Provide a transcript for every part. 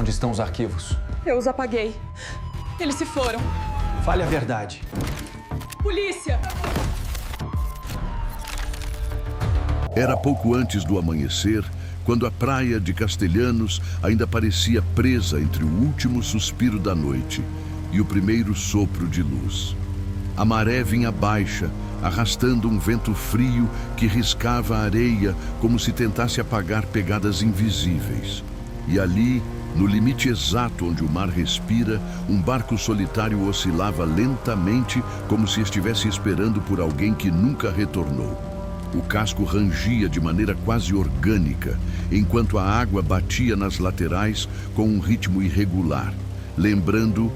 Onde estão os arquivos? Eu os apaguei. Eles se foram. Fale a verdade. Polícia! Era pouco antes do amanhecer, quando a praia de Castelhanos ainda parecia presa entre o último suspiro da noite e o primeiro sopro de luz. A maré vinha baixa, arrastando um vento frio que riscava a areia como se tentasse apagar pegadas invisíveis. E ali, no limite exato onde o mar respira, um barco solitário oscilava lentamente como se estivesse esperando por alguém que nunca retornou. O casco rangia de maneira quase orgânica, enquanto a água batia nas laterais com um ritmo irregular, lembrando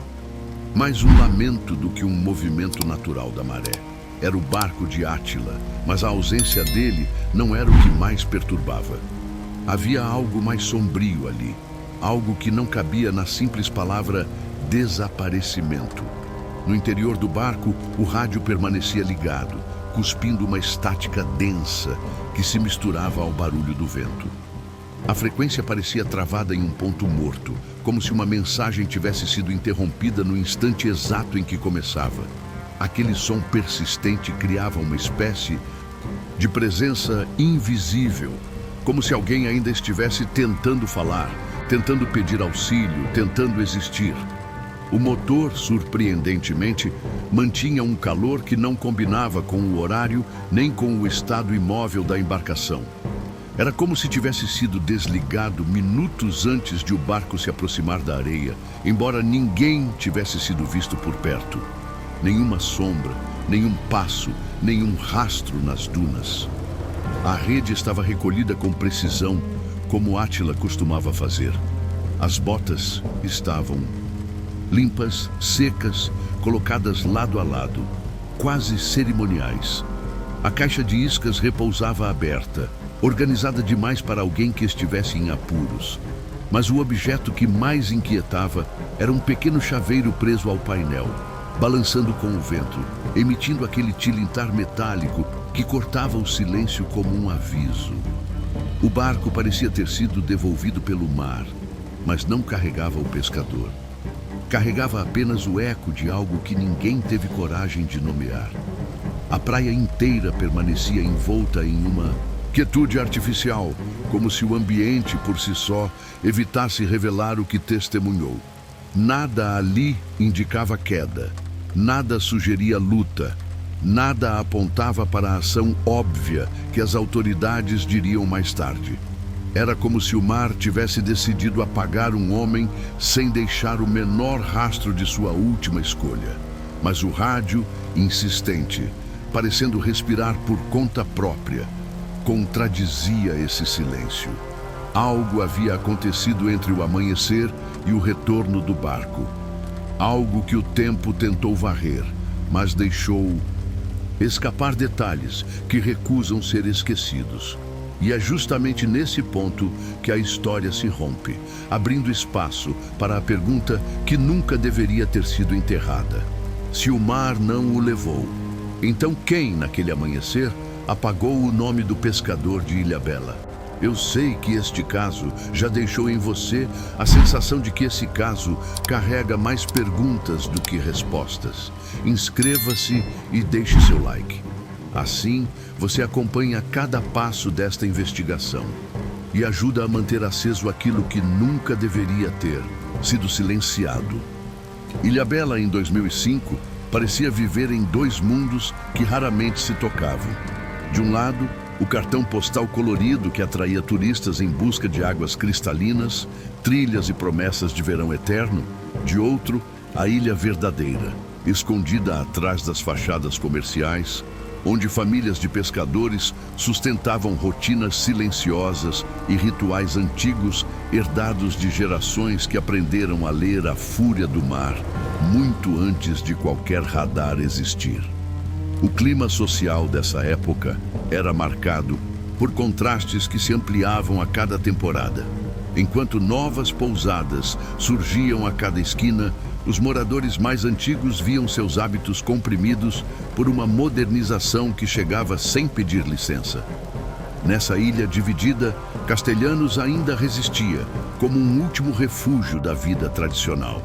mais um lamento do que um movimento natural da maré. Era o barco de Átila, mas a ausência dele não era o que mais perturbava. Havia algo mais sombrio ali, algo que não cabia na simples palavra desaparecimento. No interior do barco, o rádio permanecia ligado, cuspindo uma estática densa que se misturava ao barulho do vento. A frequência parecia travada em um ponto morto, como se uma mensagem tivesse sido interrompida no instante exato em que começava. Aquele som persistente criava uma espécie de presença invisível, como se alguém ainda estivesse tentando falar, tentando pedir auxílio, tentando existir. O motor, surpreendentemente, mantinha um calor que não combinava com o horário nem com o estado imóvel da embarcação. Era como se tivesse sido desligado minutos antes de o barco se aproximar da areia, embora ninguém tivesse sido visto por perto. Nenhuma sombra, nenhum passo, nenhum rastro nas dunas. A rede estava recolhida com precisão, como Átila costumava fazer. As botas estavam limpas, secas, colocadas lado a lado, quase cerimoniais. A caixa de iscas repousava aberta, organizada demais para alguém que estivesse em apuros. Mas o objeto que mais inquietava era um pequeno chaveiro preso ao painel, balançando com o vento, emitindo aquele tilintar metálico que cortava o silêncio como um aviso. O barco parecia ter sido devolvido pelo mar, mas não carregava o pescador. Carregava apenas o eco de algo que ninguém teve coragem de nomear. A praia inteira permanecia envolta em uma quietude artificial, como se o ambiente por si só evitasse revelar o que testemunhou. Nada ali indicava queda, nada sugeria luta, nada apontava para a ação óbvia que as autoridades diriam mais tarde. Era como se o mar tivesse decidido apagar um homem sem deixar o menor rastro de sua última escolha. Mas o rádio, insistente, parecendo respirar por conta própria, contradizia esse silêncio. Algo havia acontecido entre o amanhecer e o retorno do barco. Algo que o tempo tentou varrer, mas deixou escapar detalhes que recusam ser esquecidos. E é justamente nesse ponto que a história se rompe, abrindo espaço para a pergunta que nunca deveria ter sido enterrada. Se o mar não o levou, então quem, naquele amanhecer, apagou o nome do pescador de Ilhabela? Eu sei que este caso já deixou em você a sensação de que esse caso carrega mais perguntas do que respostas. Inscreva-se e deixe seu like. Assim, você acompanha cada passo desta investigação e ajuda a manter aceso aquilo que nunca deveria ter sido silenciado. Ilhabela, em 2005, parecia viver em dois mundos que raramente se tocavam. De um lado, o cartão postal colorido que atraía turistas em busca de águas cristalinas, trilhas e promessas de verão eterno. De outro, a ilha verdadeira, escondida atrás das fachadas comerciais, onde famílias de pescadores sustentavam rotinas silenciosas e rituais antigos herdados de gerações que aprenderam a ler a fúria do mar muito antes de qualquer radar existir. O clima social dessa época era marcado por contrastes que se ampliavam a cada temporada. Enquanto novas pousadas surgiam a cada esquina, os moradores mais antigos viam seus hábitos comprimidos por uma modernização que chegava sem pedir licença. Nessa ilha dividida, Castelhanos ainda resistia, como um último refúgio da vida tradicional.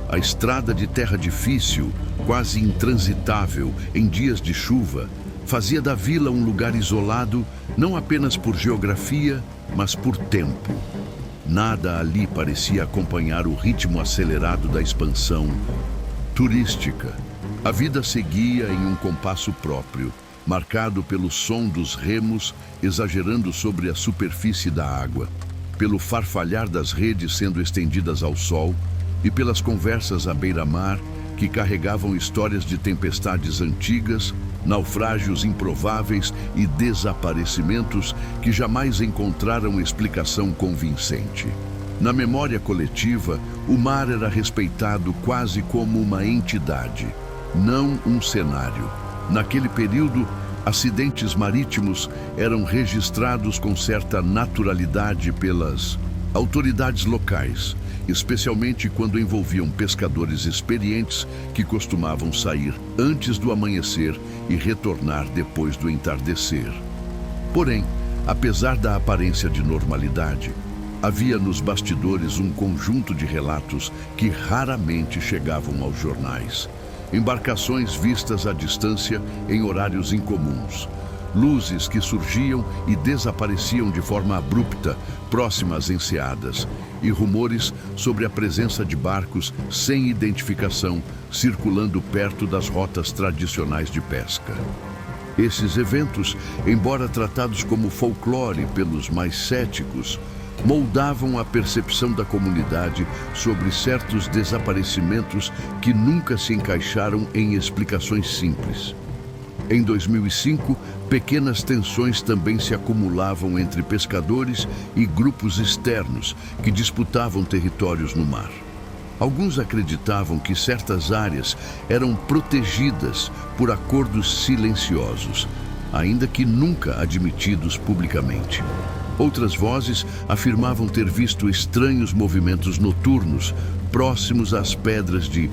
A estrada de terra difícil, quase intransitável em dias de chuva, fazia da vila um lugar isolado, não apenas por geografia, mas por tempo. Nada ali parecia acompanhar o ritmo acelerado da expansão turística. A vida seguia em um compasso próprio, marcado pelo som dos remos exagerando sobre a superfície da água, pelo farfalhar das redes sendo estendidas ao sol e pelas conversas à beira-mar que carregavam histórias de tempestades antigas, naufrágios improváveis e desaparecimentos que jamais encontraram explicação convincente. Na memória coletiva, o mar era respeitado quase como uma entidade, não um cenário. Naquele período, acidentes marítimos eram registrados com certa naturalidade pelas autoridades locais, especialmente quando envolviam pescadores experientes que costumavam sair antes do amanhecer e retornar depois do entardecer. Porém, apesar da aparência de normalidade, havia nos bastidores um conjunto de relatos que raramente chegavam aos jornais. Embarcações vistas à distância em horários incomuns, luzes que surgiam e desapareciam de forma abrupta, próximas às enseadas, e rumores sobre a presença de barcos sem identificação circulando perto das rotas tradicionais de pesca. Esses eventos, embora tratados como folclore pelos mais céticos, moldavam a percepção da comunidade sobre certos desaparecimentos que nunca se encaixaram em explicações simples. Em 2005, pequenas tensões também se acumulavam entre pescadores e grupos externos que disputavam territórios no mar. Alguns acreditavam que certas áreas eram protegidas por acordos silenciosos, ainda que nunca admitidos publicamente. Outras vozes afirmavam ter visto estranhos movimentos noturnos próximos às pedras de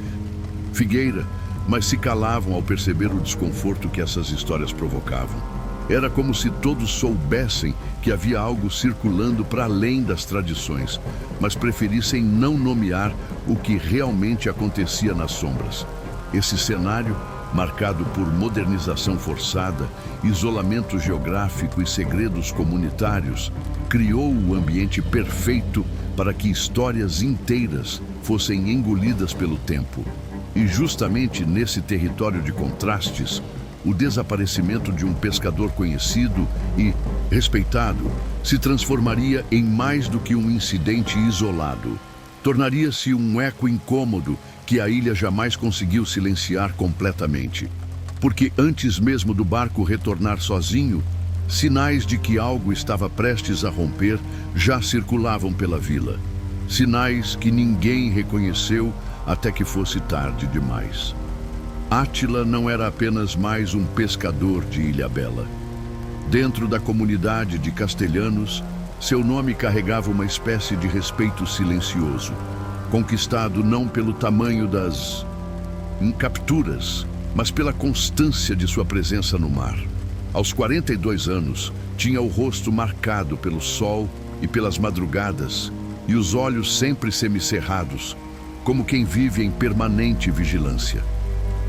Figueira, mas se calavam ao perceber o desconforto que essas histórias provocavam. Era como se todos soubessem que havia algo circulando para além das tradições, mas preferissem não nomear o que realmente acontecia nas sombras. Esse cenário, marcado por modernização forçada, isolamento geográfico e segredos comunitários, criou o ambiente perfeito para que histórias inteiras fossem engolidas pelo tempo. E justamente nesse território de contrastes, o desaparecimento de um pescador conhecido e respeitado se transformaria em mais do que um incidente isolado. Tornaria-se um eco incômodo que a ilha jamais conseguiu silenciar completamente. Porque antes mesmo do barco retornar sozinho, sinais de que algo estava prestes a romper já circulavam pela vila. Sinais que ninguém reconheceu até que fosse tarde demais. Átila não era apenas mais um pescador de Ilhabela. Dentro da comunidade de castelhanos, seu nome carregava uma espécie de respeito silencioso, conquistado não pelo tamanho das capturas, mas pela constância de sua presença no mar. Aos 42 anos, tinha o rosto marcado pelo sol e pelas madrugadas, e os olhos sempre semicerrados, como quem vive em permanente vigilância.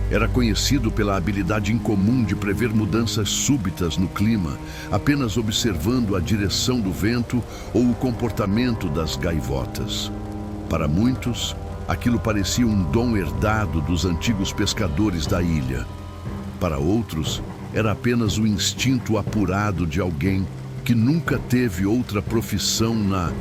Era conhecido pela habilidade incomum de prever mudanças súbitas no clima, apenas observando a direção do vento ou o comportamento das gaivotas. Para muitos, aquilo parecia um dom herdado dos antigos pescadores da ilha. Para outros, era apenas o instinto apurado de alguém que nunca teve outra profissão na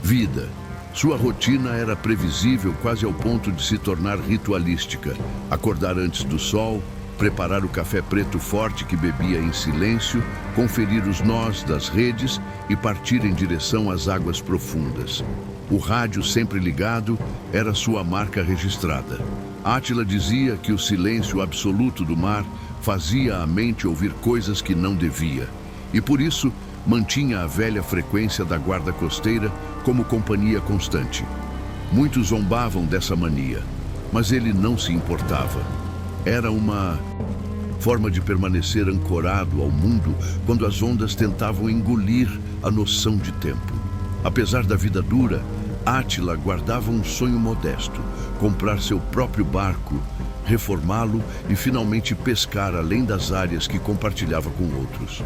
vida. Sua rotina era previsível quase ao ponto de se tornar ritualística. Acordar antes do sol, preparar o café preto forte que bebia em silêncio, conferir os nós das redes e partir em direção às águas profundas. O rádio sempre ligado era sua marca registrada. Átila dizia que o silêncio absoluto do mar fazia a mente ouvir coisas que não devia, e por isso mantinha a velha frequência da guarda costeira como companhia constante. Muitos zombavam dessa mania, mas ele não se importava. Era uma forma de permanecer ancorado ao mundo quando as ondas tentavam engolir a noção de tempo. Apesar da vida dura, Átila guardava um sonho modesto: comprar seu próprio barco, reformá-lo e finalmente pescar além das áreas que compartilhava com outros.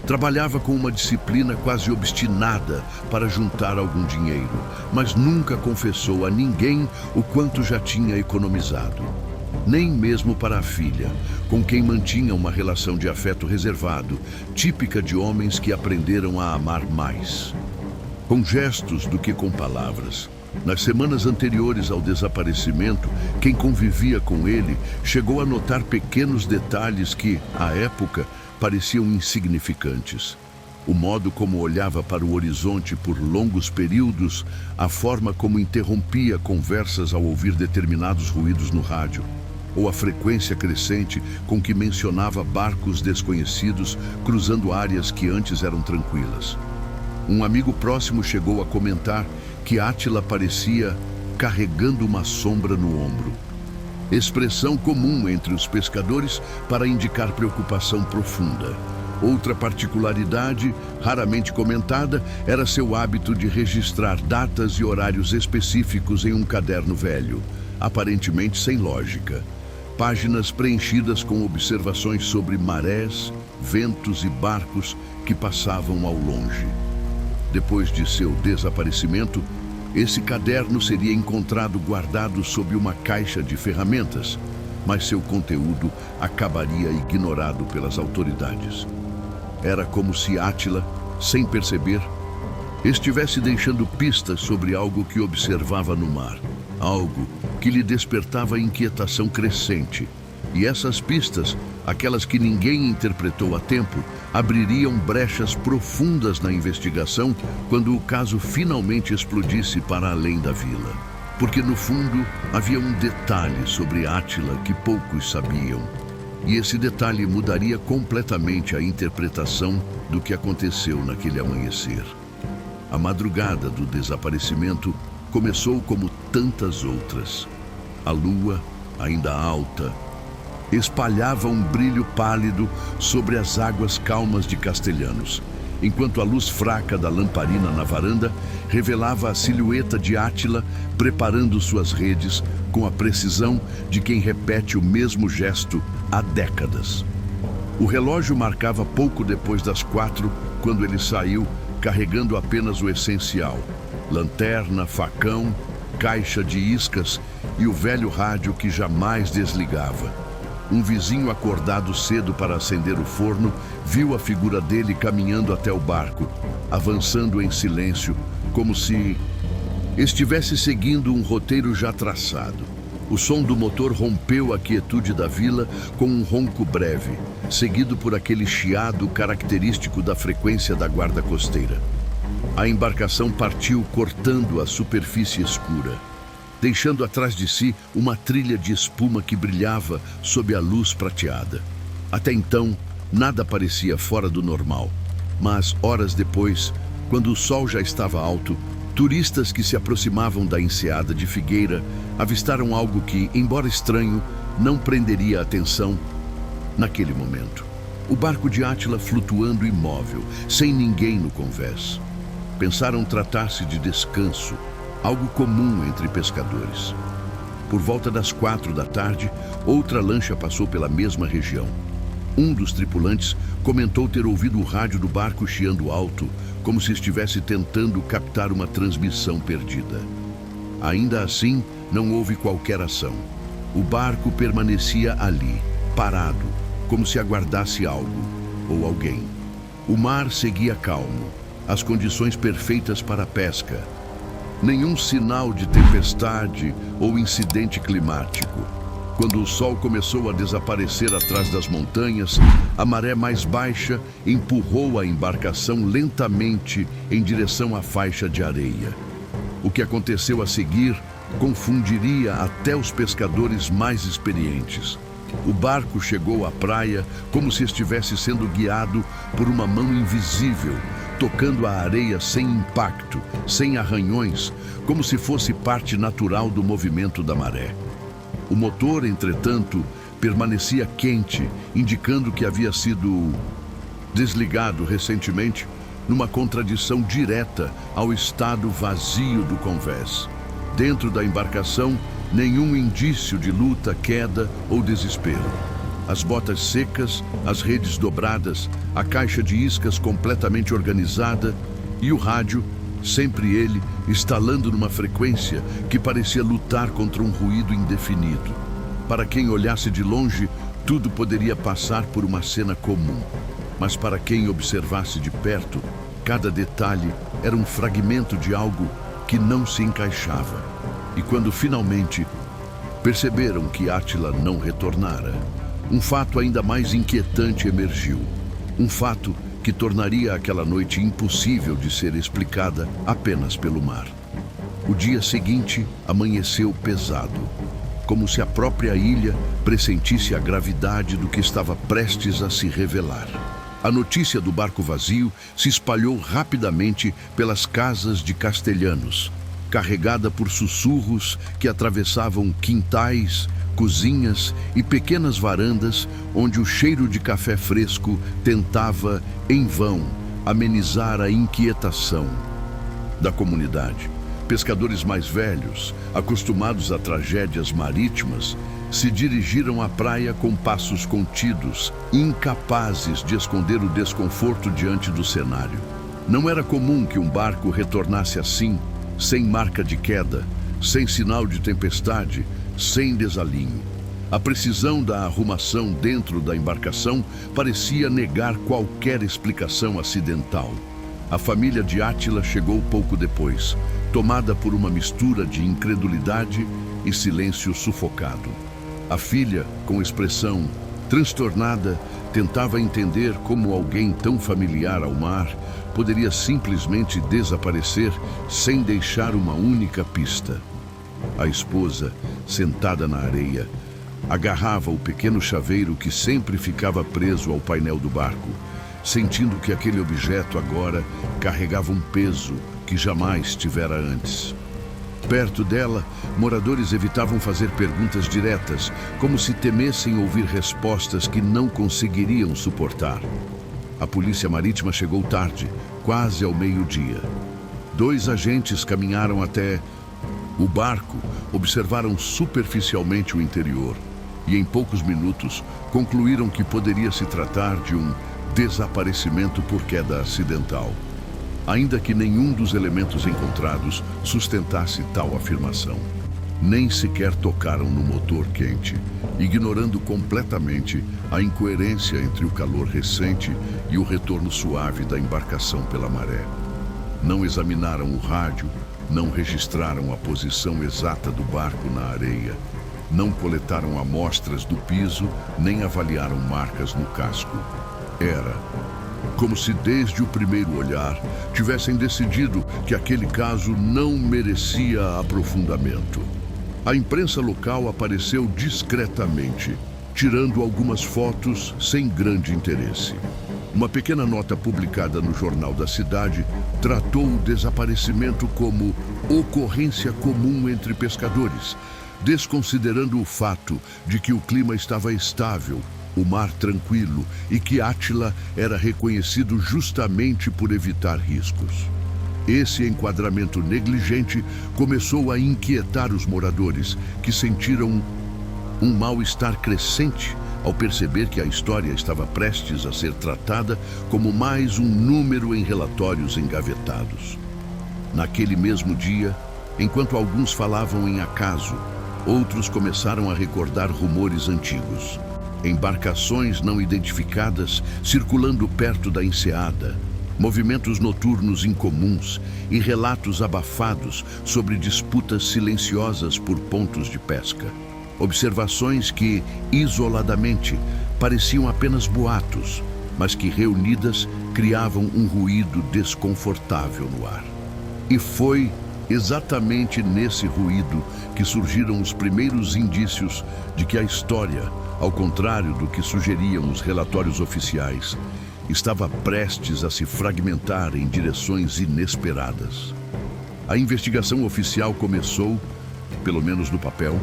Trabalhava com uma disciplina quase obstinada para juntar algum dinheiro, mas nunca confessou a ninguém o quanto já tinha economizado. Nem mesmo para a filha, com quem mantinha uma relação de afeto reservado, típica de homens que aprenderam a amar mais. Com gestos do que com palavras. Nas semanas anteriores ao desaparecimento, quem convivia com ele chegou a notar pequenos detalhes que, à época, pareciam insignificantes. O modo como olhava para o horizonte por longos períodos, a forma como interrompia conversas ao ouvir determinados ruídos no rádio, ou a frequência crescente com que mencionava barcos desconhecidos cruzando áreas que antes eram tranquilas. Um amigo próximo chegou a comentar que Átila parecia carregando uma sombra no ombro. Expressão comum entre os pescadores para indicar preocupação profunda. Outra particularidade, raramente comentada, era seu hábito de registrar datas e horários específicos em um caderno velho, aparentemente sem lógica. Páginas preenchidas com observações sobre marés, ventos e barcos que passavam ao longe. Depois de seu desaparecimento, esse caderno seria encontrado guardado sob uma caixa de ferramentas, mas seu conteúdo acabaria ignorado pelas autoridades. Era como se Átila, sem perceber, estivesse deixando pistas sobre algo que observava no mar, algo que lhe despertava inquietação crescente. E essas pistas, aquelas que ninguém interpretou a tempo, abririam brechas profundas na investigação quando o caso finalmente explodisse para além da vila. Porque no fundo havia um detalhe sobre Átila que poucos sabiam. E esse detalhe mudaria completamente a interpretação do que aconteceu naquele amanhecer. A madrugada do desaparecimento começou como tantas outras. A lua, ainda alta, espalhava um brilho pálido sobre as águas calmas de Castelhanos, enquanto a luz fraca da lamparina na varanda revelava a silhueta de Átila preparando suas redes com a precisão de quem repete o mesmo gesto há décadas. O relógio marcava pouco depois das 4, quando ele saiu, carregando apenas o essencial: lanterna, facão, caixa de iscas e o velho rádio que jamais desligava. Um vizinho acordado cedo para acender o forno viu a figura dele caminhando até o barco, avançando em silêncio, como se estivesse seguindo um roteiro já traçado. O som do motor rompeu a quietude da vila com um ronco breve, seguido por aquele chiado característico da frequência da guarda costeira. A embarcação partiu cortando a superfície escura, deixando atrás de si uma trilha de espuma que brilhava sob a luz prateada. Até então, nada parecia fora do normal, mas horas depois, quando o sol já estava alto, turistas que se aproximavam da enseada de Figueira avistaram algo que, embora estranho, não prenderia a atenção naquele momento. O barco de Átila flutuando imóvel, sem ninguém no convés. Pensaram tratar-se de descanso, algo comum entre pescadores. Por volta das 4 da tarde, outra lancha passou pela mesma região. Um dos tripulantes comentou ter ouvido o rádio do barco chiando alto, como se estivesse tentando captar uma transmissão perdida. Ainda assim, não houve qualquer ação. O barco permanecia ali, parado, como se aguardasse algo ou alguém. O mar seguia calmo, as condições perfeitas para a pesca. Nenhum sinal de tempestade ou incidente climático. Quando o sol começou a desaparecer atrás das montanhas, a maré mais baixa empurrou a embarcação lentamente em direção à faixa de areia. O que aconteceu a seguir confundiria até os pescadores mais experientes. O barco chegou à praia como se estivesse sendo guiado por uma mão invisível, tocando a areia sem impacto, sem arranhões, como se fosse parte natural do movimento da maré. O motor, entretanto, permanecia quente, indicando que havia sido desligado recentemente numa contradição direta ao estado vazio do convés. Dentro da embarcação, nenhum indício de luta, queda ou desespero. As botas secas, as redes dobradas, a caixa de iscas completamente organizada e o rádio, sempre ele, estalando numa frequência que parecia lutar contra um ruído indefinido. Para quem olhasse de longe, tudo poderia passar por uma cena comum. Mas para quem observasse de perto, cada detalhe era um fragmento de algo que não se encaixava. E quando finalmente perceberam que Átila não retornara, um fato ainda mais inquietante emergiu. Um fato que tornaria aquela noite impossível de ser explicada apenas pelo mar. O dia seguinte amanheceu pesado, como se a própria ilha pressentisse a gravidade do que estava prestes a se revelar. A notícia do barco vazio se espalhou rapidamente pelas casas de castelhanos, carregada por sussurros que atravessavam quintais, cozinhas e pequenas varandas onde o cheiro de café fresco tentava, em vão, amenizar a inquietação da comunidade. Pescadores mais velhos, acostumados a tragédias marítimas, se dirigiram à praia com passos contidos, incapazes de esconder o desconforto diante do cenário. Não era comum que um barco retornasse assim, sem marca de queda, sem sinal de tempestade, sem desalinho. A precisão da arrumação dentro da embarcação parecia negar qualquer explicação acidental. A família de Átila chegou pouco depois, tomada por uma mistura de incredulidade e silêncio sufocado. A filha, com expressão transtornada, tentava entender como alguém tão familiar ao mar poderia simplesmente desaparecer sem deixar uma única pista. A esposa, sentada na areia, agarrava o pequeno chaveiro que sempre ficava preso ao painel do barco, sentindo que aquele objeto agora carregava um peso que jamais tivera antes. Perto dela, moradores evitavam fazer perguntas diretas, como se temessem ouvir respostas que não conseguiriam suportar. A polícia marítima chegou tarde, quase ao meio-dia. 2 agentes caminharam até o barco, observaram superficialmente o interior e, em poucos minutos, concluíram que poderia se tratar de um desaparecimento por queda acidental, ainda que nenhum dos elementos encontrados sustentasse tal afirmação. Nem sequer tocaram no motor quente, ignorando completamente a incoerência entre o calor recente e o retorno suave da embarcação pela maré. Não examinaram o rádio, não registraram a posição exata do barco na areia, não coletaram amostras do piso, nem avaliaram marcas no casco. Era como se desde o primeiro olhar tivessem decidido que aquele caso não merecia aprofundamento. A imprensa local apareceu discretamente, tirando algumas fotos sem grande interesse. Uma pequena nota publicada no jornal da cidade tratou o desaparecimento como ocorrência comum entre pescadores, desconsiderando o fato de que o clima estava estável, o mar tranquilo e que Átila era reconhecido justamente por evitar riscos. Esse enquadramento negligente começou a inquietar os moradores, que sentiram um mal-estar crescente ao perceber que a história estava prestes a ser tratada como mais um número em relatórios engavetados. Naquele mesmo dia, enquanto alguns falavam em acaso, outros começaram a recordar rumores antigos. Embarcações não identificadas circulando perto da enseada, movimentos noturnos incomuns e relatos abafados sobre disputas silenciosas por pontos de pesca. Observações que, isoladamente, pareciam apenas boatos, mas que, reunidas, criavam um ruído desconfortável no ar. E foi exatamente nesse ruído que surgiram os primeiros indícios de que a história, ao contrário do que sugeriam os relatórios oficiais, estava prestes a se fragmentar em direções inesperadas. A investigação oficial começou, pelo menos no papel,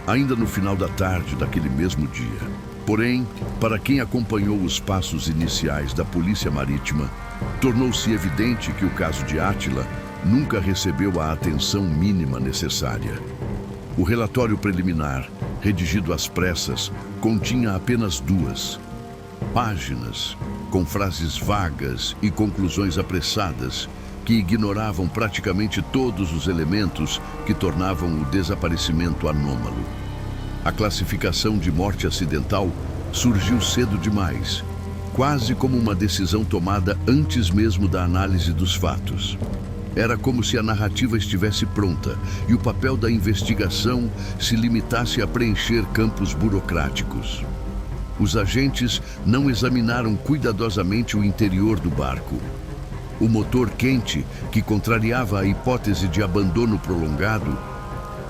ainda no final da tarde daquele mesmo dia. Porém, para quem acompanhou os passos iniciais da Polícia Marítima, tornou-se evidente que o caso de Átila nunca recebeu a atenção mínima necessária. O relatório preliminar, redigido às pressas, continha apenas 2 páginas, com frases vagas e conclusões apressadas que ignoravam praticamente todos os elementos que tornavam o desaparecimento anômalo. A classificação de morte acidental surgiu cedo demais, quase como uma decisão tomada antes mesmo da análise dos fatos. Era como se a narrativa estivesse pronta e o papel da investigação se limitasse a preencher campos burocráticos. Os agentes não examinaram cuidadosamente o interior do barco. O motor quente, que contrariava a hipótese de abandono prolongado,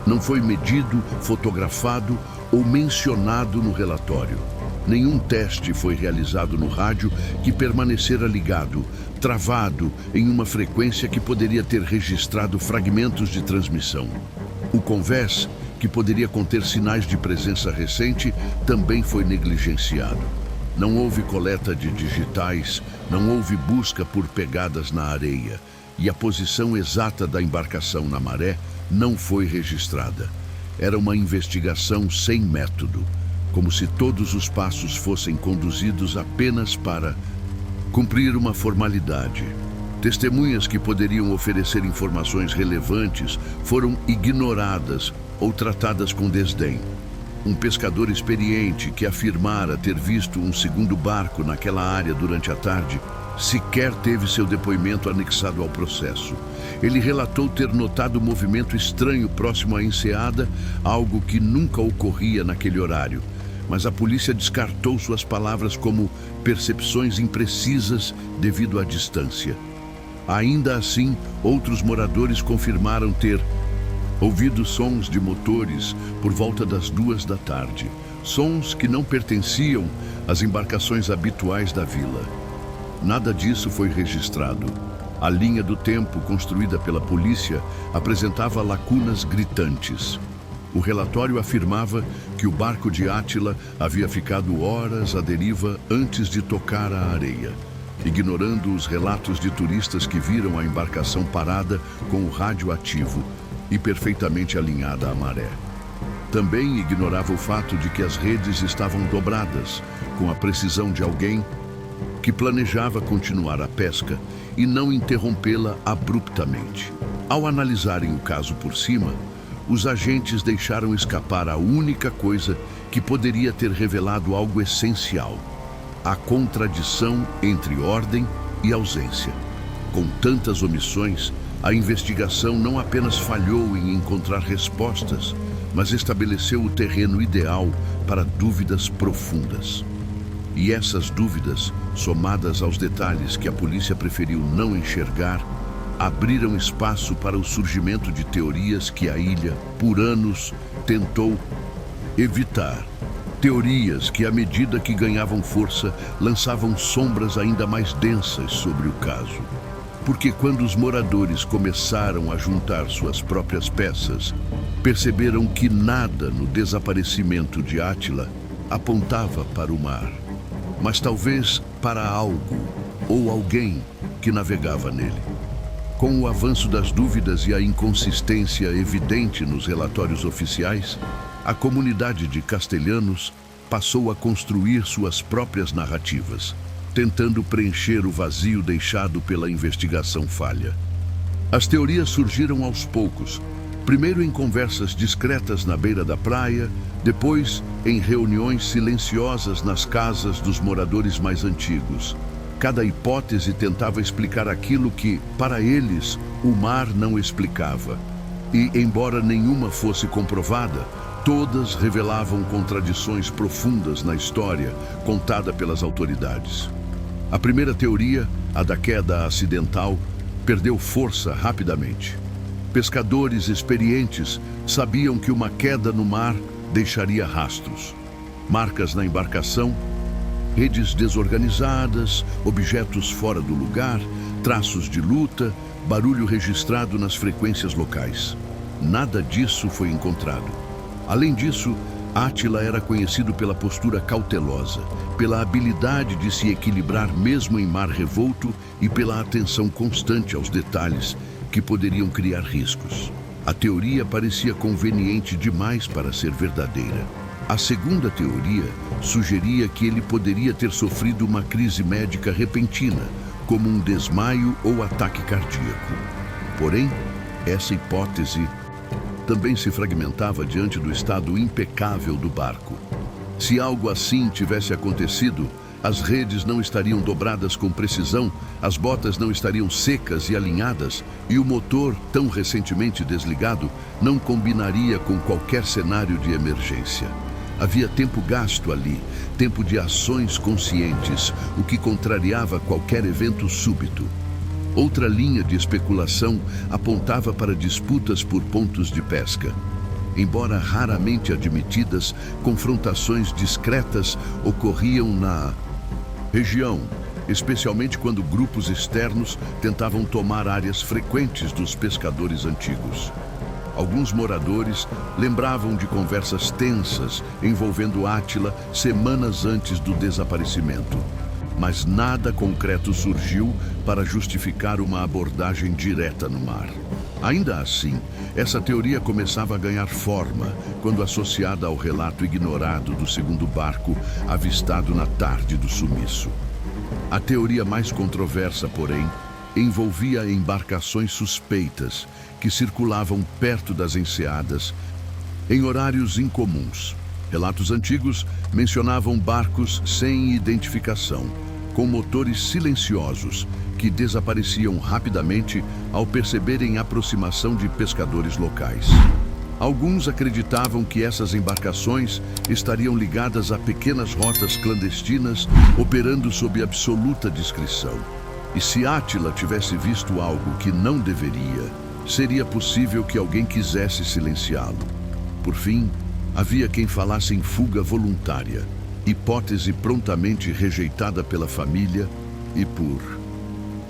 não foi medido, fotografado ou mencionado no relatório. Nenhum teste foi realizado no rádio que permanecera ligado, travado em uma frequência que poderia ter registrado fragmentos de transmissão. O convés, que poderia conter sinais de presença recente, também foi negligenciado. Não houve coleta de digitais, não houve busca por pegadas na areia, e a posição exata da embarcação na maré não foi registrada. Era uma investigação sem método, como se todos os passos fossem conduzidos apenas para cumprir uma formalidade. Testemunhas que poderiam oferecer informações relevantes foram ignoradas ou tratadas com desdém. Um pescador experiente que afirmara ter visto um segundo barco naquela área durante a tarde sequer teve seu depoimento anexado ao processo. Ele relatou ter notado movimento estranho próximo à enseada, algo que nunca ocorria naquele horário. Mas a polícia descartou suas palavras como percepções imprecisas devido à distância. Ainda assim, outros moradores confirmaram ter ouvido sons de motores por volta das 2 da tarde. Sons que não pertenciam às embarcações habituais da vila. Nada disso foi registrado. A linha do tempo construída pela polícia apresentava lacunas gritantes. O relatório afirmava que o barco de Átila havia ficado horas à deriva antes de tocar a areia, ignorando os relatos de turistas que viram a embarcação parada com o rádio ativo e perfeitamente alinhada à maré. Também ignorava o fato de que as redes estavam dobradas, com a precisão de alguém que planejava continuar a pesca e não interrompê-la abruptamente. Ao analisarem o caso por cima, os agentes deixaram escapar a única coisa que poderia ter revelado algo essencial: a contradição entre ordem e ausência. Com tantas omissões, a investigação não apenas falhou em encontrar respostas, mas estabeleceu o terreno ideal para dúvidas profundas. E essas dúvidas, somadas aos detalhes que a polícia preferiu não enxergar, abriram espaço para o surgimento de teorias que a ilha, por anos, tentou evitar. Teorias que, à medida que ganhavam força, lançavam sombras ainda mais densas sobre o caso. Porque quando os moradores começaram a juntar suas próprias peças, perceberam que nada no desaparecimento de Átila apontava para o mar, mas talvez para algo ou alguém que navegava nele. Com o avanço das dúvidas e a inconsistência evidente nos relatórios oficiais, a comunidade de castelhanos passou a construir suas próprias narrativas, tentando preencher o vazio deixado pela investigação falha. As teorias surgiram aos poucos, primeiro em conversas discretas na beira da praia, depois em reuniões silenciosas nas casas dos moradores mais antigos. Cada hipótese tentava explicar aquilo que, para eles, o mar não explicava. E, embora nenhuma fosse comprovada, todas revelavam contradições profundas na história contada pelas autoridades. A primeira teoria, a da queda acidental, perdeu força rapidamente. Pescadores experientes sabiam que uma queda no mar deixaria rastros, marcas na embarcação, redes desorganizadas, objetos fora do lugar, traços de luta, barulho registrado nas frequências locais. Nada disso foi encontrado. Além disso, Átila era conhecido pela postura cautelosa, pela habilidade de se equilibrar mesmo em mar revolto e pela atenção constante aos detalhes que poderiam criar riscos. A teoria parecia conveniente demais para ser verdadeira. A segunda teoria sugeria que ele poderia ter sofrido uma crise médica repentina, como um desmaio ou ataque cardíaco. Porém, essa hipótese também se fragmentava diante do estado impecável do barco. Se algo assim tivesse acontecido, as redes não estariam dobradas com precisão, as botas não estariam secas e alinhadas, e o motor, tão recentemente desligado, não combinaria com qualquer cenário de emergência. Havia tempo gasto ali, tempo de ações conscientes, o que contrariava qualquer evento súbito. Outra linha de especulação apontava para disputas por pontos de pesca. Embora raramente admitidas, confrontações discretas ocorriam na região, especialmente quando grupos externos tentavam tomar áreas frequentes dos pescadores antigos. Alguns moradores lembravam de conversas tensas envolvendo Átila semanas antes do desaparecimento. Mas nada concreto surgiu para justificar uma abordagem direta no mar. Ainda assim, essa teoria começava a ganhar forma quando associada ao relato ignorado do segundo barco avistado na tarde do sumiço. A teoria mais controversa, porém, envolvia embarcações suspeitas que circulavam perto das enseadas em horários incomuns. Relatos antigos mencionavam barcos sem identificação, com motores silenciosos que desapareciam rapidamente ao perceberem a aproximação de pescadores locais. Alguns acreditavam que essas embarcações estariam ligadas a pequenas rotas clandestinas operando sob absoluta discrição. E se Átila tivesse visto algo que não deveria, seria possível que alguém quisesse silenciá-lo. Por fim, havia quem falasse em fuga voluntária, hipótese prontamente rejeitada pela família e por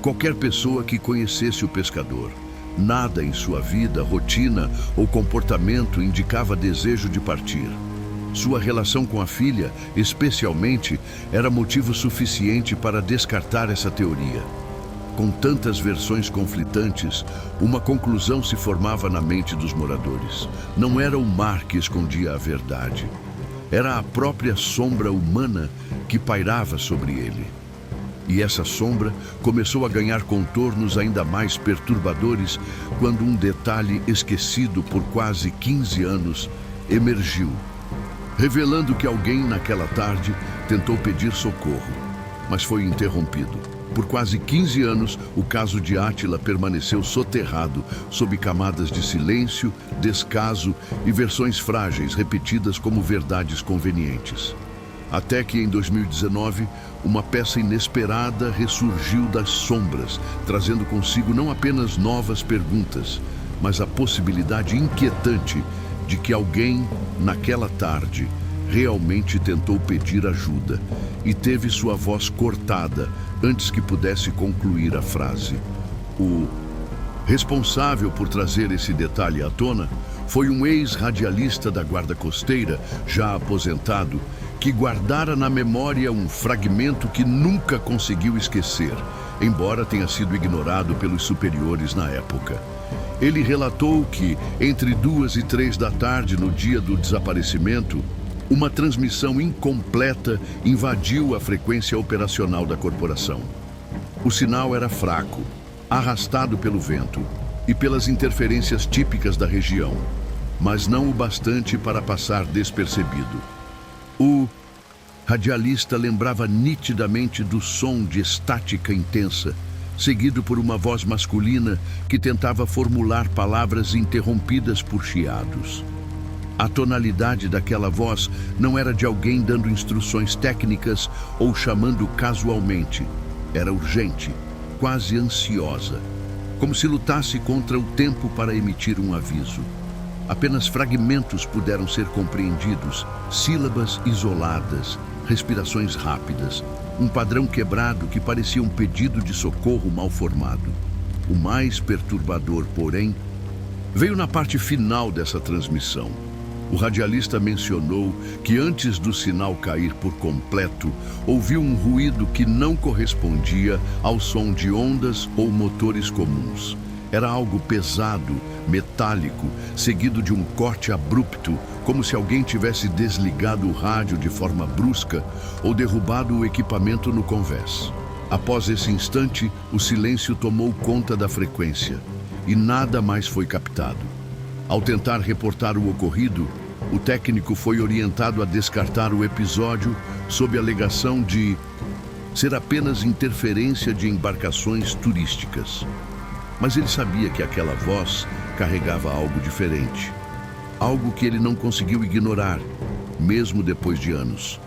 qualquer pessoa que conhecesse o pescador. Nada em sua vida, rotina ou comportamento indicava desejo de partir. Sua relação com a filha, especialmente, era motivo suficiente para descartar essa teoria. Com tantas versões conflitantes, uma conclusão se formava na mente dos moradores. Não era o mar que escondia a verdade. Era a própria sombra humana que pairava sobre ele. E essa sombra começou a ganhar contornos ainda mais perturbadores quando um detalhe esquecido por quase 15 anos emergiu, revelando que alguém naquela tarde tentou pedir socorro, mas foi interrompido. Por quase 15 anos, o caso de Átila permaneceu soterrado sob camadas de silêncio, descaso e versões frágeis repetidas como verdades convenientes. Até que, em 2019, uma peça inesperada ressurgiu das sombras, trazendo consigo não apenas novas perguntas, mas a possibilidade inquietante de que alguém, naquela tarde, realmente tentou pedir ajuda e teve sua voz cortada antes que pudesse concluir a frase. O responsável por trazer esse detalhe à tona foi um ex-radialista da Guarda Costeira, já aposentado, que guardara na memória um fragmento que nunca conseguiu esquecer, embora tenha sido ignorado pelos superiores na época. Ele relatou que, entre 2 e 3 da tarde no dia do desaparecimento, uma transmissão incompleta invadiu a frequência operacional da corporação. O sinal era fraco, arrastado pelo vento e pelas interferências típicas da região, mas não o bastante para passar despercebido. O radialista lembrava nitidamente do som de estática intensa, seguido por uma voz masculina que tentava formular palavras interrompidas por chiados. A tonalidade daquela voz não era de alguém dando instruções técnicas ou chamando casualmente. Era urgente, quase ansiosa, como se lutasse contra o tempo para emitir um aviso. Apenas fragmentos puderam ser compreendidos, sílabas isoladas, respirações rápidas, um padrão quebrado que parecia um pedido de socorro mal formado. O mais perturbador, porém, veio na parte final dessa transmissão. O radialista mencionou que antes do sinal cair por completo, ouviu um ruído que não correspondia ao som de ondas ou motores comuns. Era algo pesado, metálico, seguido de um corte abrupto, como se alguém tivesse desligado o rádio de forma brusca ou derrubado o equipamento no convés. Após esse instante, o silêncio tomou conta da frequência e nada mais foi captado. Ao tentar reportar o ocorrido, o técnico foi orientado a descartar o episódio sob a alegação de ser apenas interferência de embarcações turísticas. Mas ele sabia que aquela voz carregava algo diferente. Algo que ele não conseguiu ignorar, mesmo depois de anos.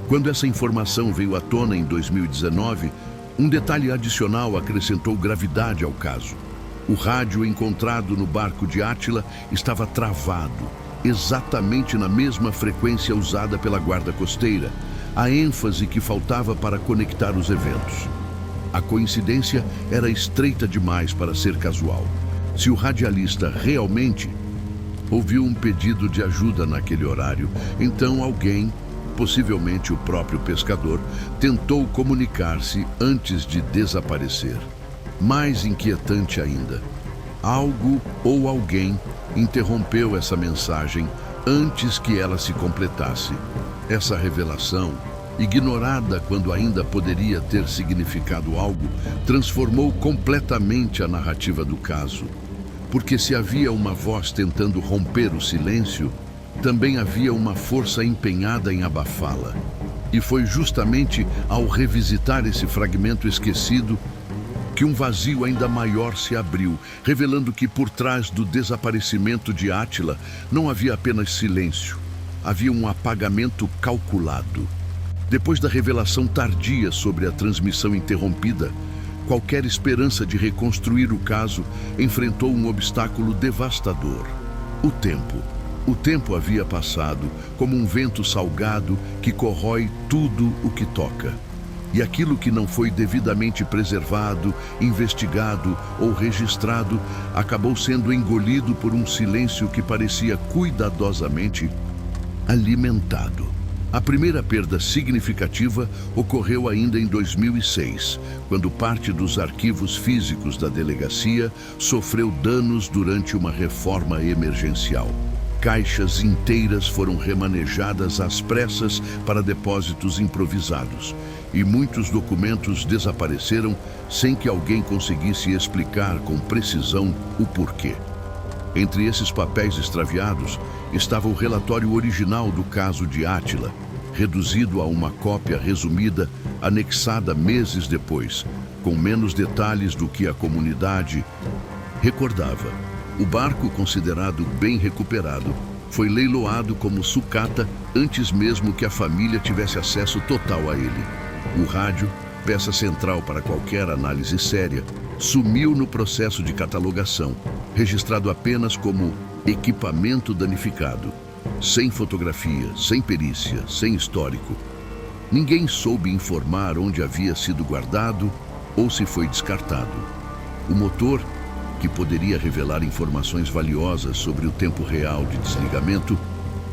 Quando essa informação veio à tona em 2019, um detalhe adicional acrescentou gravidade ao caso. O rádio encontrado no barco de Átila estava travado, exatamente na mesma frequência usada pela guarda costeira, a ênfase que faltava para conectar os eventos. A coincidência era estreita demais para ser casual. Se o radialista realmente ouviu um pedido de ajuda naquele horário, então alguém, possivelmente o próprio pescador, tentou comunicar-se antes de desaparecer. Mais inquietante ainda, algo ou alguém interrompeu essa mensagem antes que ela se completasse. Essa revelação, ignorada quando ainda poderia ter significado algo, transformou completamente a narrativa do caso. Porque se havia uma voz tentando romper o silêncio, também havia uma força empenhada em abafá-la. E foi justamente ao revisitar esse fragmento esquecido que um vazio ainda maior se abriu, revelando que por trás do desaparecimento de Átila não havia apenas silêncio, havia um apagamento calculado. Depois da revelação tardia sobre a transmissão interrompida, qualquer esperança de reconstruir o caso enfrentou um obstáculo devastador: o tempo. O tempo havia passado como um vento salgado que corrói tudo o que toca. E aquilo que não foi devidamente preservado, investigado ou registrado acabou sendo engolido por um silêncio que parecia cuidadosamente alimentado. A primeira perda significativa ocorreu ainda em 2006, quando parte dos arquivos físicos da delegacia sofreu danos durante uma reforma emergencial. Caixas inteiras foram remanejadas às pressas para depósitos improvisados, e muitos documentos desapareceram sem que alguém conseguisse explicar com precisão o porquê. Entre esses papéis extraviados estava o relatório original do caso de Átila, reduzido a uma cópia resumida, anexada meses depois, com menos detalhes do que a comunidade recordava. O barco, considerado bem recuperado, foi leiloado como sucata antes mesmo que a família tivesse acesso total a ele. O rádio, peça central para qualquer análise séria, sumiu no processo de catalogação, registrado apenas como equipamento danificado, sem fotografia, sem perícia, sem histórico. Ninguém soube informar onde havia sido guardado ou se foi descartado. O motor, que poderia revelar informações valiosas sobre o tempo real de desligamento,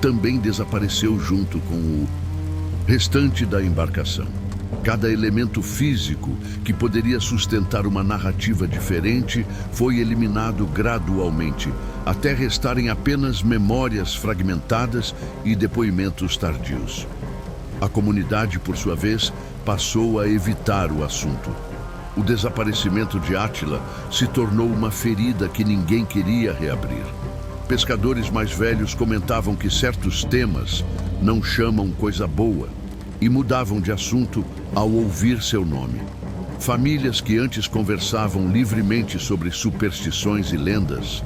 também desapareceu junto com o restante da embarcação. Cada elemento físico que poderia sustentar uma narrativa diferente foi eliminado gradualmente, até restarem apenas memórias fragmentadas e depoimentos tardios. A comunidade, por sua vez, passou a evitar o assunto. O desaparecimento de Átila se tornou uma ferida que ninguém queria reabrir. Pescadores mais velhos comentavam que certos temas não chamam coisa boa e mudavam de assunto ao ouvir seu nome. Famílias que antes conversavam livremente sobre superstições e lendas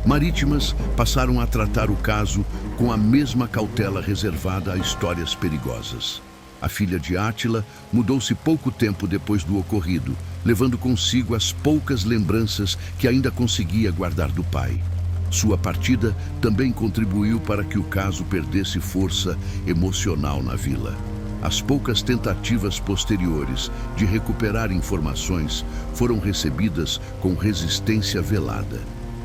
marítimas passaram a tratar o caso com a mesma cautela reservada a histórias perigosas. A filha de Átila mudou-se pouco tempo depois do ocorrido, levando consigo as poucas lembranças que ainda conseguia guardar do pai. Sua partida também contribuiu para que o caso perdesse força emocional na vila. As poucas tentativas posteriores de recuperar informações foram recebidas com resistência velada.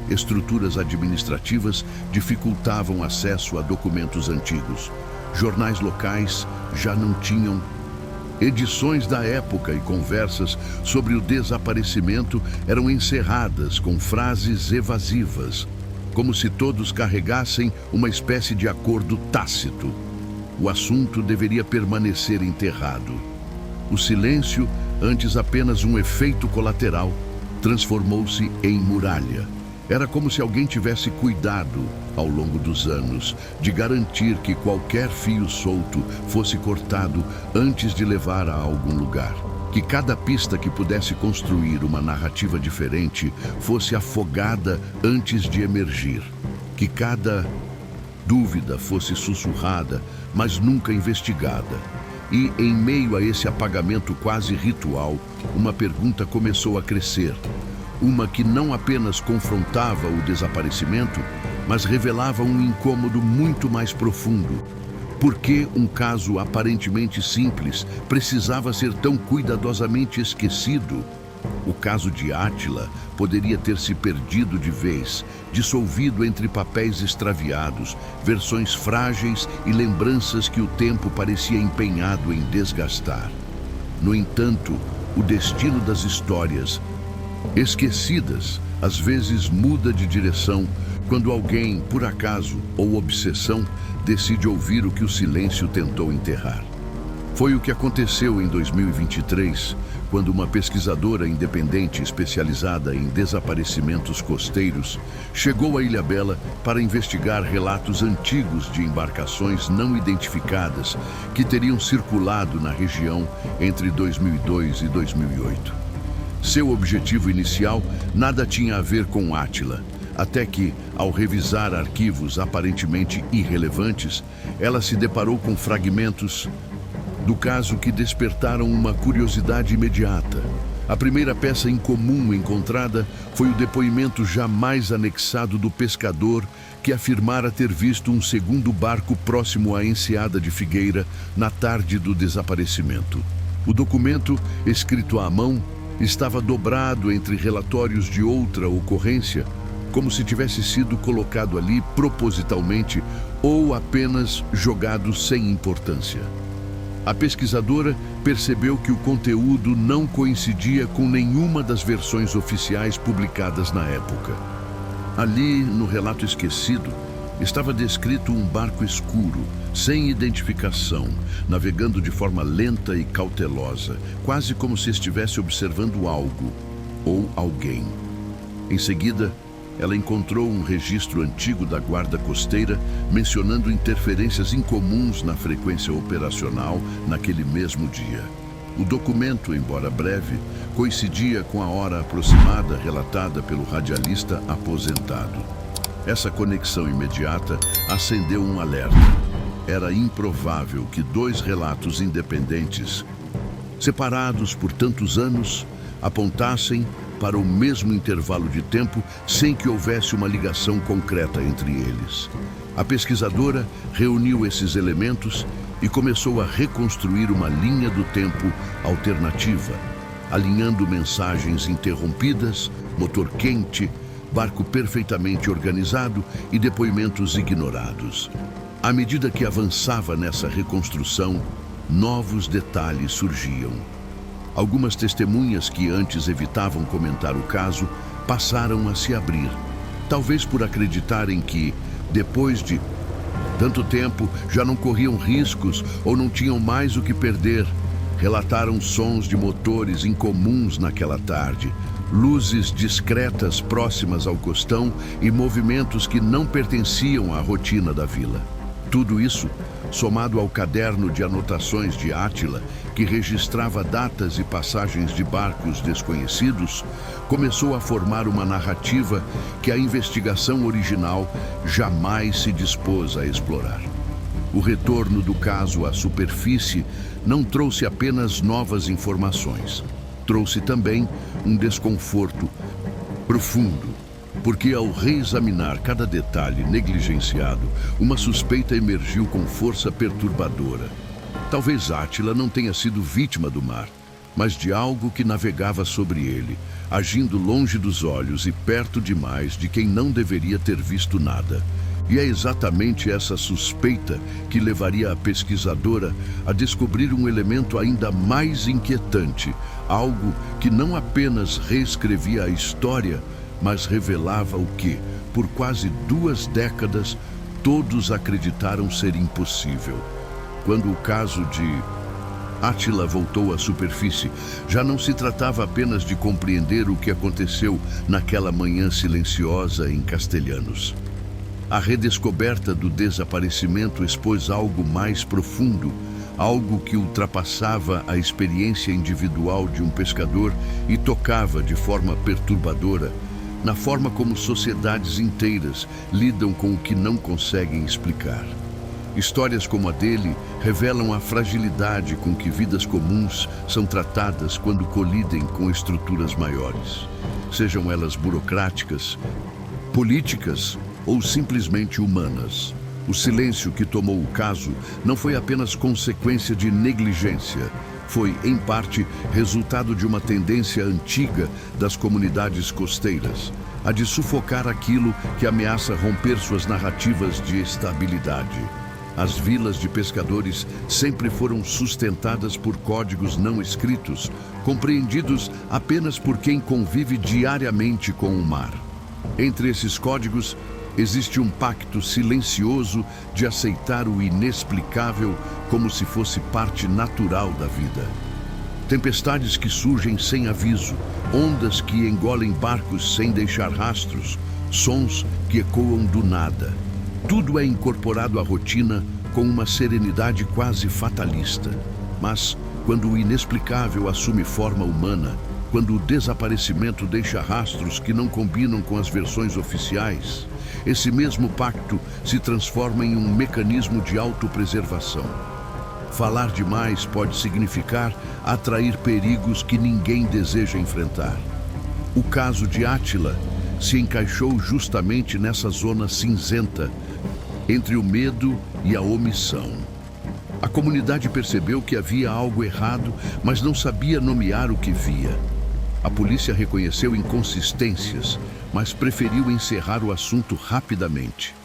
Estruturas administrativas dificultavam acesso a documentos antigos. Jornais locais já não tinham. Edições da época e conversas sobre o desaparecimento eram encerradas com frases evasivas, como se todos carregassem uma espécie de acordo tácito. O assunto deveria permanecer enterrado. O silêncio, antes apenas um efeito colateral, transformou-se em muralha. Era como se alguém tivesse cuidado, ao longo dos anos, de garantir que qualquer fio solto fosse cortado antes de levar a algum lugar. Que cada pista que pudesse construir uma narrativa diferente fosse afogada antes de emergir. Que cada dúvida fosse sussurrada, mas nunca investigada. E, em meio a esse apagamento quase ritual, uma pergunta começou a crescer. Uma que não apenas confrontava o desaparecimento, mas revelava um incômodo muito mais profundo. Por que um caso aparentemente simples precisava ser tão cuidadosamente esquecido? O caso de Átila poderia ter se perdido de vez, dissolvido entre papéis extraviados, versões frágeis e lembranças que o tempo parecia empenhado em desgastar. No entanto, o destino das histórias esquecidas às vezes muda de direção quando alguém, por acaso ou obsessão, decide ouvir o que o silêncio tentou enterrar. Foi o que aconteceu em 2023, quando uma pesquisadora independente especializada em desaparecimentos costeiros chegou a Ilhabela para investigar relatos antigos de embarcações não identificadas que teriam circulado na região entre 2002 e 2008. Seu objetivo inicial nada tinha a ver com Átila, até que, ao revisar arquivos aparentemente irrelevantes, ela se deparou com fragmentos do caso que despertaram uma curiosidade imediata. A primeira peça incomum encontrada foi o depoimento jamais anexado do pescador que afirmara ter visto um segundo barco próximo à enseada de Figueira na tarde do desaparecimento. O documento, escrito à mão, estava dobrado entre relatórios de outra ocorrência, como se tivesse sido colocado ali propositalmente ou apenas jogado sem importância. A pesquisadora percebeu que o conteúdo não coincidia com nenhuma das versões oficiais publicadas na época. Ali, no relato esquecido, estava descrito um barco escuro, sem identificação, navegando de forma lenta e cautelosa, quase como se estivesse observando algo ou alguém. Em seguida, ela encontrou um registro antigo da guarda costeira mencionando interferências incomuns na frequência operacional naquele mesmo dia. O documento, embora breve, coincidia com a hora aproximada relatada pelo radialista aposentado. Essa conexão imediata acendeu um alerta. Era improvável que dois relatos independentes, separados por tantos anos, apontassem para o mesmo intervalo de tempo sem que houvesse uma ligação concreta entre eles. A pesquisadora reuniu esses elementos e começou a reconstruir uma linha do tempo alternativa, alinhando mensagens interrompidas, motor quente, barco perfeitamente organizado e depoimentos ignorados. À medida que avançava nessa reconstrução, novos detalhes surgiam. Algumas testemunhas que antes evitavam comentar o caso passaram a se abrir, talvez por acreditarem que, depois de tanto tempo, já não corriam riscos ou não tinham mais o que perder. Relataram sons de motores incomuns naquela tarde, luzes discretas próximas ao costão e movimentos que não pertenciam à rotina da vila. Tudo isso, somado ao caderno de anotações de Átila, que registrava datas e passagens de barcos desconhecidos, começou a formar uma narrativa que a investigação original jamais se dispôs a explorar. O retorno do caso à superfície não trouxe apenas novas informações, trouxe também um desconforto profundo, porque ao reexaminar cada detalhe negligenciado, uma suspeita emergiu com força perturbadora. Talvez Átila não tenha sido vítima do mar, mas de algo que navegava sobre ele, agindo longe dos olhos e perto demais de quem não deveria ter visto nada. E é exatamente essa suspeita que levaria a pesquisadora a descobrir um elemento ainda mais inquietante, algo que não apenas reescrevia a história, mas revelava o que, por quase 2 décadas, todos acreditaram ser impossível. Quando o caso de Átila voltou à superfície, já não se tratava apenas de compreender o que aconteceu naquela manhã silenciosa em Castelhanos. A redescoberta do desaparecimento expôs algo mais profundo, algo que ultrapassava a experiência individual de um pescador e tocava de forma perturbadora na forma como sociedades inteiras lidam com o que não conseguem explicar. Histórias como a dele revelam a fragilidade com que vidas comuns são tratadas quando colidem com estruturas maiores, sejam elas burocráticas, políticas ou simplesmente humanas. O silêncio que tomou o caso não foi apenas consequência de negligência, foi, em parte, resultado de uma tendência antiga das comunidades costeiras, a de sufocar aquilo que ameaça romper suas narrativas de estabilidade. As vilas de pescadores sempre foram sustentadas por códigos não escritos, compreendidos apenas por quem convive diariamente com o mar. Entre esses códigos, existe um pacto silencioso de aceitar o inexplicável como se fosse parte natural da vida. Tempestades que surgem sem aviso, ondas que engolem barcos sem deixar rastros, sons que ecoam do nada. Tudo é incorporado à rotina com uma serenidade quase fatalista. Mas, quando o inexplicável assume forma humana, quando o desaparecimento deixa rastros que não combinam com as versões oficiais, esse mesmo pacto se transforma em um mecanismo de autopreservação. Falar demais pode significar atrair perigos que ninguém deseja enfrentar. O caso de Átila se encaixou justamente nessa zona cinzenta, entre o medo e a omissão. A comunidade percebeu que havia algo errado, mas não sabia nomear o que via. A polícia reconheceu inconsistências, mas preferiu encerrar o assunto rapidamente.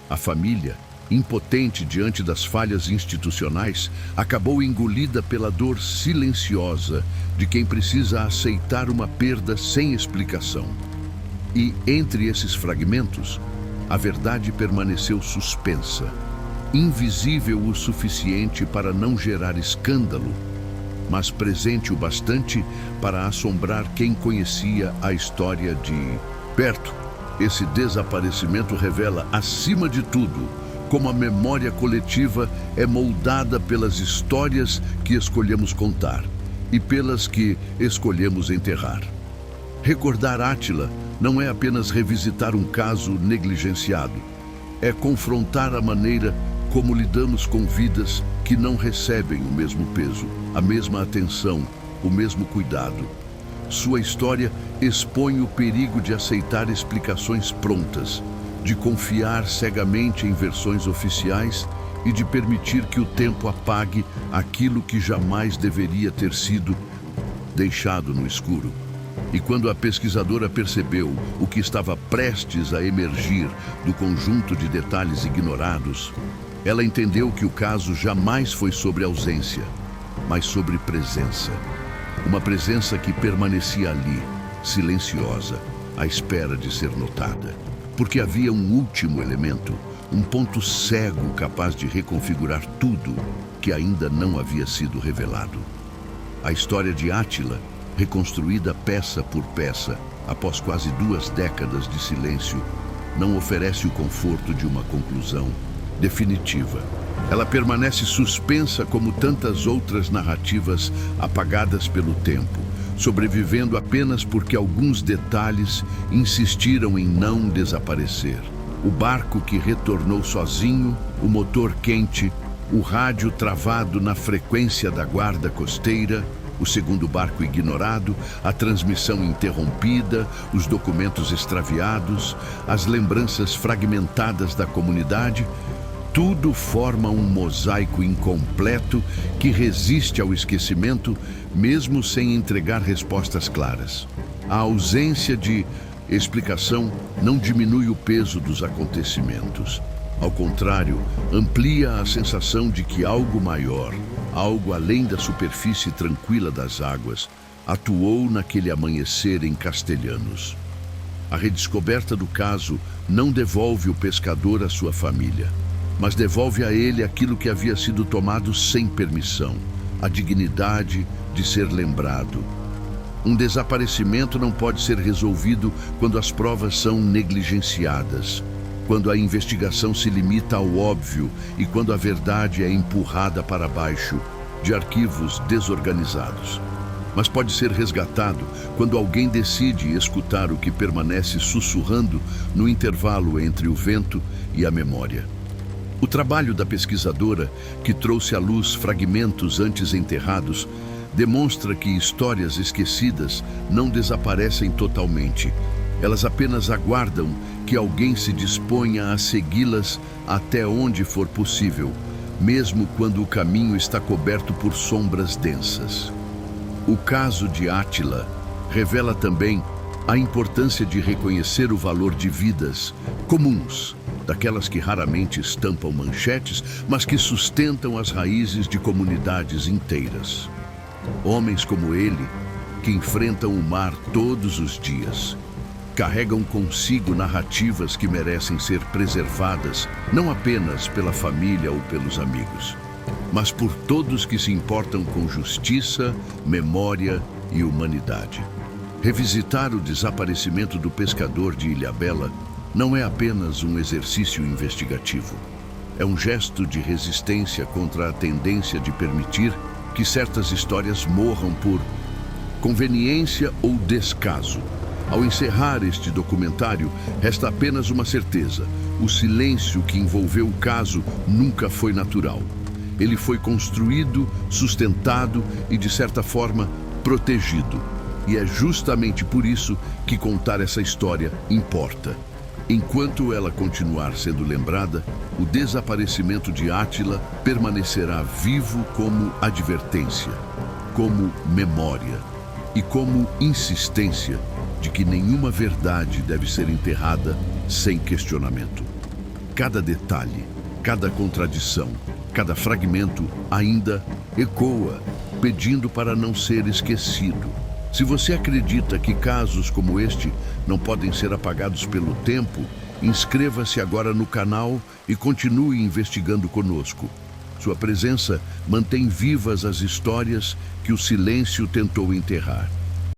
A família, impotente diante das falhas institucionais, acabou engolida pela dor silenciosa de quem precisa aceitar uma perda sem explicação. E, entre esses fragmentos, a verdade permaneceu suspensa, invisível o suficiente para não gerar escândalo, mas presente o bastante para assombrar quem conhecia a história de perto. Esse desaparecimento revela, acima de tudo, como a memória coletiva é moldada pelas histórias que escolhemos contar e pelas que escolhemos enterrar. Recordar Átila não é apenas revisitar um caso negligenciado, é confrontar a maneira como lidamos com vidas que não recebem o mesmo peso, a mesma atenção, o mesmo cuidado. Sua história expõe o perigo de aceitar explicações prontas, de confiar cegamente em versões oficiais e de permitir que o tempo apague aquilo que jamais deveria ter sido deixado no escuro. E quando a pesquisadora percebeu o que estava prestes a emergir do conjunto de detalhes ignorados, ela entendeu que o caso jamais foi sobre ausência, mas sobre presença. Uma presença que permanecia ali, silenciosa, à espera de ser notada. Porque havia um último elemento, um ponto cego capaz de reconfigurar tudo que ainda não havia sido revelado. A história de Átila, reconstruída peça por peça, após quase 2 décadas de silêncio, não oferece o conforto de uma conclusão definitiva. Ela permanece suspensa como tantas outras narrativas apagadas pelo tempo, sobrevivendo apenas porque alguns detalhes insistiram em não desaparecer. O barco que retornou sozinho, o motor quente, o rádio travado na frequência da guarda costeira, o segundo barco ignorado, a transmissão interrompida, os documentos extraviados, as lembranças fragmentadas da comunidade. Tudo forma um mosaico incompleto que resiste ao esquecimento, mesmo sem entregar respostas claras. A ausência de explicação não diminui o peso dos acontecimentos. Ao contrário, amplia a sensação de que algo maior, algo além da superfície tranquila das águas, atuou naquele amanhecer em Castelhanos. A redescoberta do caso não devolve o pescador à sua família, mas devolve a ele aquilo que havia sido tomado sem permissão, a dignidade de ser lembrado. Um desaparecimento não pode ser resolvido quando as provas são negligenciadas, quando a investigação se limita ao óbvio e quando a verdade é empurrada para baixo de arquivos desorganizados. Mas pode ser resgatado quando alguém decide escutar o que permanece sussurrando no intervalo entre o vento e a memória. O trabalho da pesquisadora, que trouxe à luz fragmentos antes enterrados, demonstra que histórias esquecidas não desaparecem totalmente. Elas apenas aguardam que alguém se disponha a segui-las até onde for possível, mesmo quando o caminho está coberto por sombras densas. O caso de Átila revela também a importância de reconhecer o valor de vidas comuns, daquelas que raramente estampam manchetes, mas que sustentam as raízes de comunidades inteiras. Homens como ele, que enfrentam o mar todos os dias, carregam consigo narrativas que merecem ser preservadas, não apenas pela família ou pelos amigos, mas por todos que se importam com justiça, memória e humanidade. Revisitar o desaparecimento do pescador de Ilhabela não é apenas um exercício investigativo. É um gesto de resistência contra a tendência de permitir que certas histórias morram por conveniência ou descaso. Ao encerrar este documentário, resta apenas uma certeza: o silêncio que envolveu o caso nunca foi natural. Ele foi construído, sustentado e, de certa forma, protegido. E é justamente por isso que contar essa história importa. Enquanto ela continuar sendo lembrada, o desaparecimento de Átila permanecerá vivo como advertência, como memória e como insistência de que nenhuma verdade deve ser enterrada sem questionamento. Cada detalhe, cada contradição, cada fragmento ainda ecoa, pedindo para não ser esquecido. Se você acredita que casos como este não podem ser apagados pelo tempo, inscreva-se agora no canal e continue investigando conosco. Sua presença mantém vivas as histórias que o silêncio tentou enterrar.